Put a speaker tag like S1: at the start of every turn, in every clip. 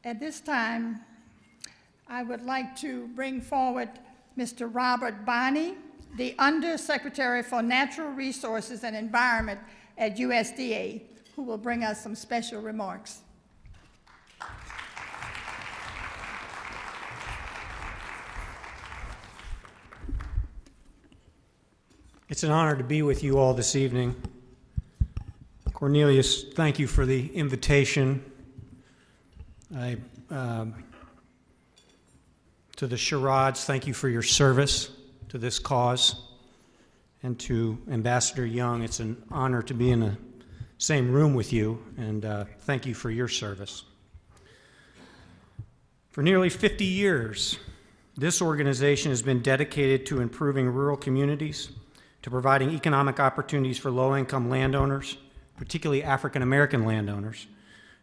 S1: At this time, I would like to bring forward Mr. Robert Bonney, the Undersecretary for Natural Resources and Environment at USDA, who will bring us some special remarks.
S2: It's an honor to be with you all this evening. Cornelius, thank you for the invitation. To the Sherrods, thank you for your service to this cause. And to Ambassador Young, it's an honor to be in the same room with you, and thank you for your service. For nearly 50 years, this organization has been dedicated to improving rural communities, to providing economic opportunities for low-income landowners, particularly African-American landowners,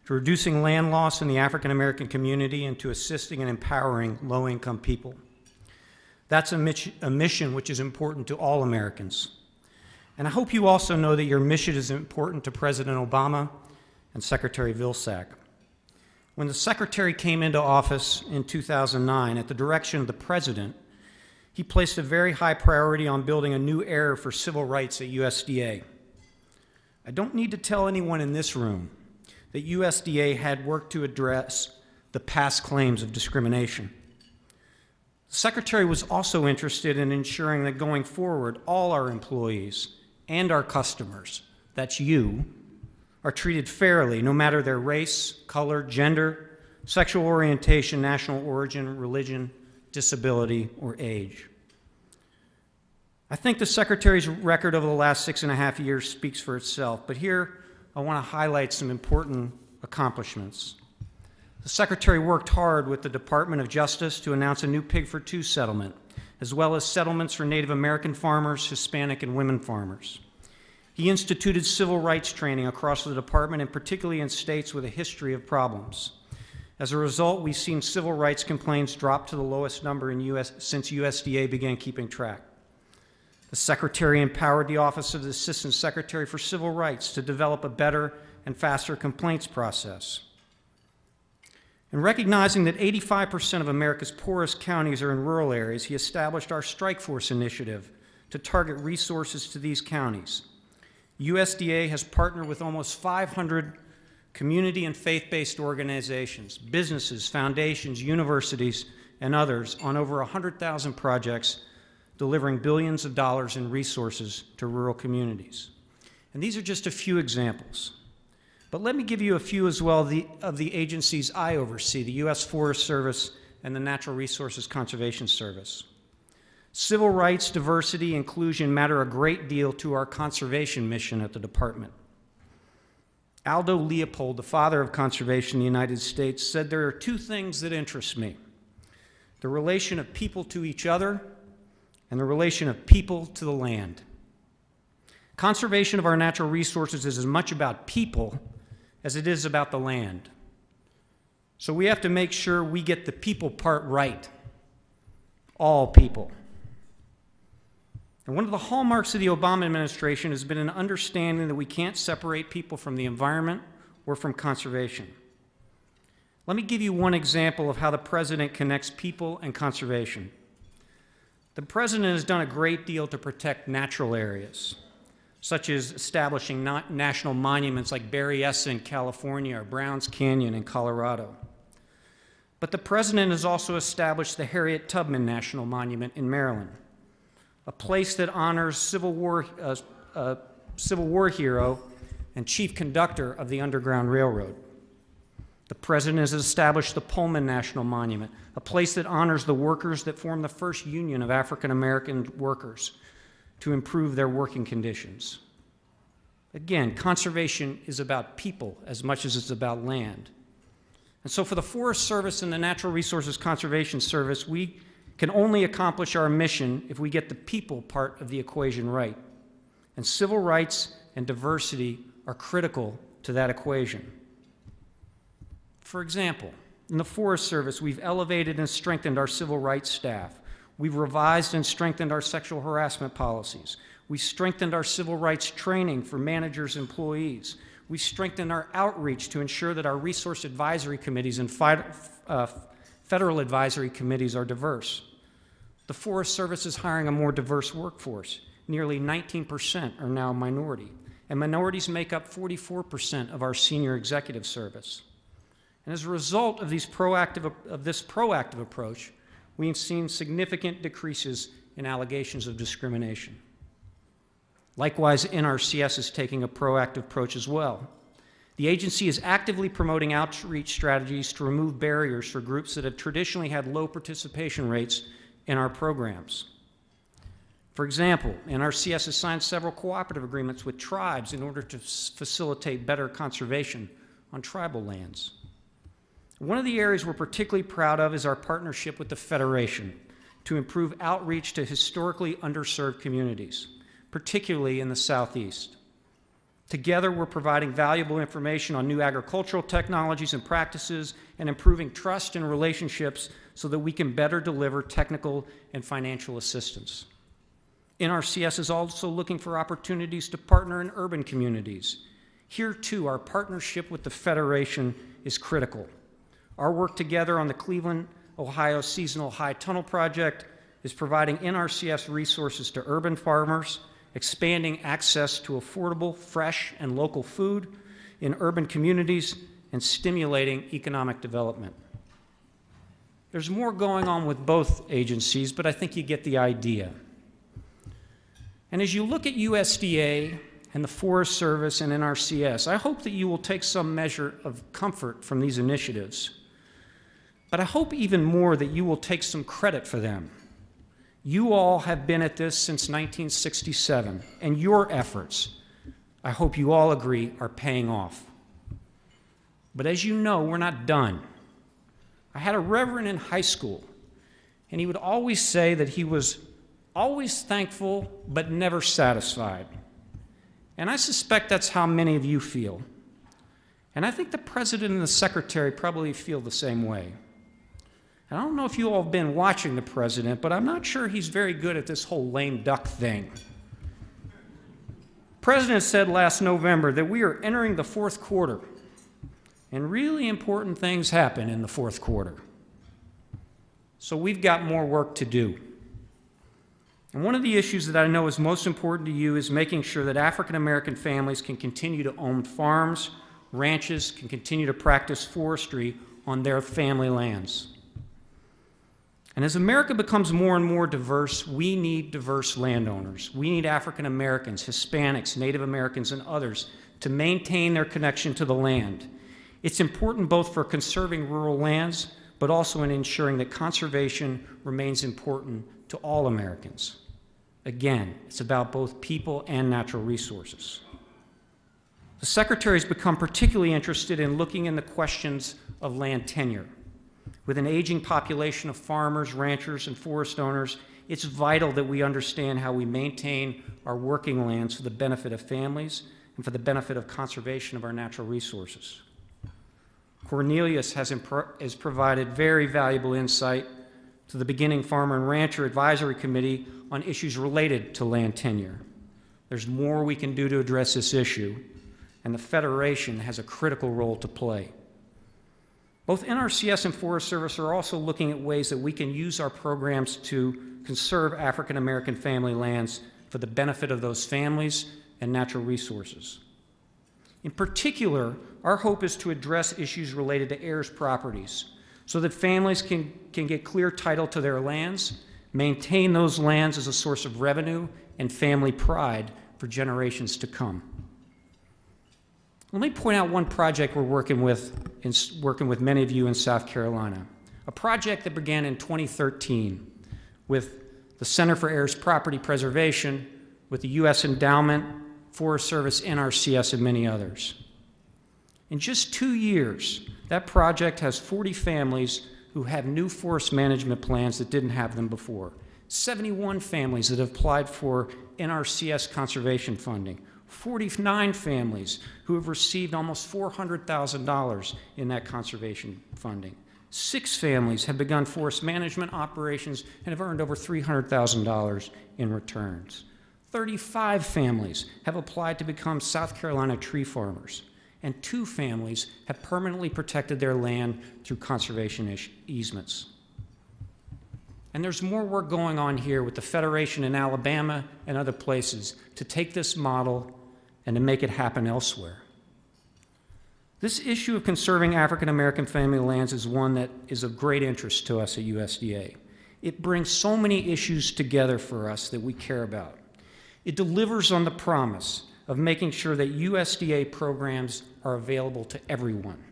S2: to reducing land loss in the African-American community, and to assisting and empowering low-income people. That's a mission which is important to all Americans. And I hope you also know that your mission is important to President Obama and Secretary Vilsack. When the Secretary came into office in 2009, at the direction of the President, he placed a very high priority on building a new era for civil rights at USDA. I don't need to tell anyone in this room that USDA had worked to address the past claims of discrimination. The Secretary was also interested in ensuring that going forward, all our employees and our customers, that's you, are treated fairly, no matter their race, color, gender, sexual orientation, national origin, religion, disability, or age. I think the Secretary's record over the last 6.5 years speaks for itself, but here I want to highlight some important accomplishments. The Secretary worked hard with the Department of Justice to announce a new Pig for Two settlement, as well as settlements for Native American farmers, Hispanic, and women farmers. He instituted civil rights training across the department, and particularly in states with a history of problems. As a result, we've seen civil rights complaints drop to the lowest number since USDA began keeping track. The Secretary empowered the Office of the Assistant Secretary for Civil Rights to develop a better and faster complaints process. And recognizing that 85% of America's poorest counties are in rural areas, he established our Strike Force initiative to target resources to these counties. USDA has partnered with almost 500 community and faith-based organizations, businesses, foundations, universities, and others on over 100,000 projects, delivering billions of dollars in resources to rural communities. And these are just a few examples. But let me give you a few as well of the agencies I oversee, the U.S. Forest Service and the Natural Resources Conservation Service. Civil rights, diversity, inclusion matter a great deal to our conservation mission at the department. Aldo Leopold, the father of conservation in the United States, said there are two things that interest me: the relation of people to each other and the relation of people to the land. Conservation of our natural resources is as much about people as it is about the land. So we have to make sure we get the people part right. All people. And one of the hallmarks of the Obama administration has been an understanding that we can't separate people from the environment or from conservation. Let me give you one example of how the President connects people and conservation. The President has done a great deal to protect natural areas, such as establishing national monuments like Berryessa in California or Browns Canyon in Colorado. But the President has also established the Harriet Tubman National Monument in Maryland, a place that honors Civil War hero and chief conductor of the Underground Railroad. The President has established the Pullman National Monument, a place that honors the workers that formed the first union of African American workers to improve their working conditions. Again, conservation is about people as much as it's about land. And so for the Forest Service and the Natural Resources Conservation Service, we can only accomplish our mission if we get the people part of the equation right. And civil rights and diversity are critical to that equation. For example, in the Forest Service, we've elevated and strengthened our civil rights staff. We've revised and strengthened our sexual harassment policies. We've strengthened our civil rights training for managers and employees. We've strengthened our outreach to ensure that our resource advisory committees and federal advisory committees are diverse. The Forest Service is hiring a more diverse workforce. Nearly 19% are now minority, and minorities make up 44% of our senior executive service. And as a result of this proactive approach, we've seen significant decreases in allegations of discrimination. Likewise, NRCS is taking a proactive approach as well. The agency is actively promoting outreach strategies to remove barriers for groups that have traditionally had low participation rates in our programs. For example, NRCS has signed several cooperative agreements with tribes in order to facilitate better conservation on tribal lands. One of the areas we're particularly proud of is our partnership with the Federation to improve outreach to historically underserved communities, particularly in the Southeast. Together, we're providing valuable information on new agricultural technologies and practices and improving trust and relationships so that we can better deliver technical and financial assistance. NRCS is also looking for opportunities to partner in urban communities. Here, too, our partnership with the Federation is critical. Our work together on the Cleveland, Ohio Seasonal High Tunnel Project is providing NRCS resources to urban farmers, expanding access to affordable, fresh, and local food in urban communities, and stimulating economic development. There's more going on with both agencies, but I think you get the idea. And as you look at USDA and the Forest Service and NRCS, I hope that you will take some measure of comfort from these initiatives. But I hope even more that you will take some credit for them. You all have been at this since 1967, and your efforts, I hope you all agree, are paying off. But as you know, we're not done. I had a reverend in high school, and he would always say that he was always thankful but never satisfied. And I suspect that's how many of you feel. And I think the President and the Secretary probably feel the same way. And I don't know if you all have been watching the President, but I'm not sure he's very good at this whole lame duck thing. The President said last November that we are entering the fourth quarter, and really important things happen in the fourth quarter. So we've got more work to do. And one of the issues that I know is most important to you is making sure that African American families can continue to own farms, ranches, can continue to practice forestry on their family lands. And as America becomes more and more diverse, we need diverse landowners. We need African Americans, Hispanics, Native Americans, and others to maintain their connection to the land. It's important both for conserving rural lands, but also in ensuring that conservation remains important to all Americans. Again, it's about both people and natural resources. The Secretary has become particularly interested in looking in the questions of land tenure. With an aging population of farmers, ranchers, and forest owners, it's vital that we understand how we maintain our working lands for the benefit of families and for the benefit of conservation of our natural resources. Cornelius has provided very valuable insight to the Beginning Farmer and Rancher Advisory Committee on issues related to land tenure. There's more we can do to address this issue, and the Federation has a critical role to play. Both NRCS and Forest Service are also looking at ways that we can use our programs to conserve African American family lands for the benefit of those families and natural resources. In particular, our hope is to address issues related to heirs' properties so that families can get clear title to their lands, maintain those lands as a source of revenue and family pride for generations to come. Let me point out one project we're working with many of you in South Carolina, a project that began in 2013 with the Center for Heirs Property Preservation, with the U.S. Endowment, Forest Service, NRCS, and many others. In just 2 years, that project has 40 families who have new forest management plans that didn't have them before, 71 families that have applied for NRCS conservation funding, 49 families who have received almost $400,000 in that conservation funding. 6 families have begun forest management operations and have earned over $300,000 in returns. 35 families have applied to become South Carolina tree farmers. and 2 families have permanently protected their land through conservation easements. And there's more work going on here with the Federation in Alabama and other places to take this model and to make it happen elsewhere. This issue of conserving African American family lands is one that is of great interest to us at USDA. It brings so many issues together for us that we care about. It delivers on the promise of making sure that USDA programs are available to everyone.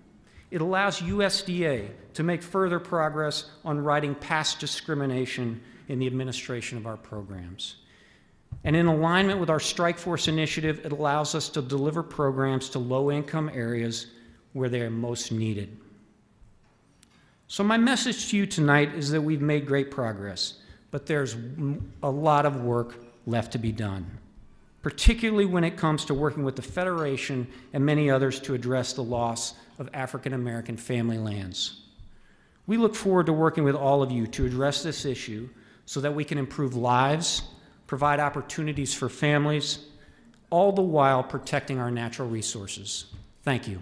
S2: It allows USDA to make further progress on righting past discrimination in the administration of our programs. And in alignment with our Strike Force initiative, it allows us to deliver programs to low-income areas where they are most needed. So my message to you tonight is that we've made great progress, but there's a lot of work left to be done, particularly when it comes to working with the Federation and many others to address the loss of African American family lands. We look forward to working with all of you to address this issue so that we can improve lives, provide opportunities for families, all the while protecting our natural resources. Thank you.